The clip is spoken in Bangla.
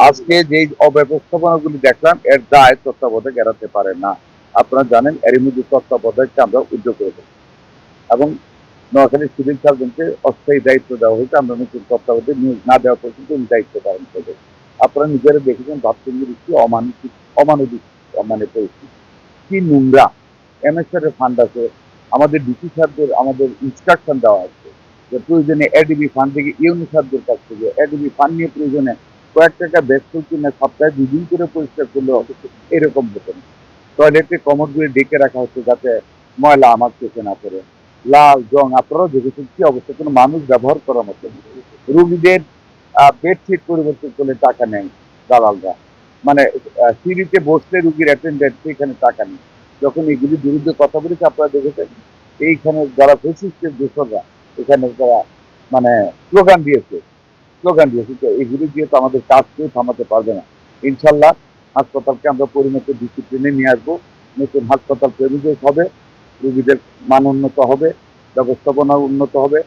আজকে যে অব্যবস্থাপনাগুলি দেখলাম এর দায় তত্ত্বাবধায়ক এড়াতে পারে না। আপনারা জানেন এরই মধ্যে তত্ত্বাবধায়ককে আমরা উদ্যোগ করেছি এবং নোয়াখালী সিভিল সার্জনকে অস্থায়ী দায়িত্ব দেওয়া হয়েছে। আমরা নতুন তত্ত্বাবধায়ক নিয়োগ না দেওয়া পর্যন্ত উনি দায়িত্ব পালন করবে। আপনারা নিজেরা দেখেছেন ভাবচন্দ্রের কি অমানবিক মানে পরিস্থিতি, কি নোংরা। এমএসআর এর ফান্ড আছে, আমাদের ডিসি সাহেবদের আমাদের ইনস্ট্রাকশন দেওয়া আছে যে প্রয়োজনে এডিবি ফান্ড থেকে ইউনি সাহেবদের কাছ থেকে এডিবি ফান্ড নিয়ে প্রয়োজনে কয়েক টাকা ব্যস্ত কিনে সপ্তাহে 2 দিন করে পরিষ্কার করলে এরকম হতো না। টয়লেটে কমোডগুলি ডেকে রাখা হচ্ছে যাতে ময়লা আমার চোখে না পড়ে। লাল জং আপনারাও দেখেছেন কি অবস্থা, কোনো মানুষ ব্যবহার করার মতো না। রোগীদের বেডশিট পরিবর্তন করলে টাকা নেয় দালালরা, মানে সিঁড়িতে বসলে রুগীর অ্যাটেন্ডেন্ট সেখানে টাকা নেই। যখন এগুলির বিরুদ্ধে কথা বলেছে আপনারা দেখেছেন এইখানে যারা ফেসিস্টের দোষররা এখানে যারা মানে স্লোগান দিয়েছে তো এগুলি দিয়ে তো আমাদের কাজ কেউ থামাতে পারবে না। ইনশাল্লাহ হাসপাতালকে আমরা পরিণত ডিসিপ্লিনে নিয়ে আসবো, নতুন হাসপাতাল তৈরি হবে, রোগীদের মান উন্নত হবে, ব্যবস্থাপনা উন্নত হবে।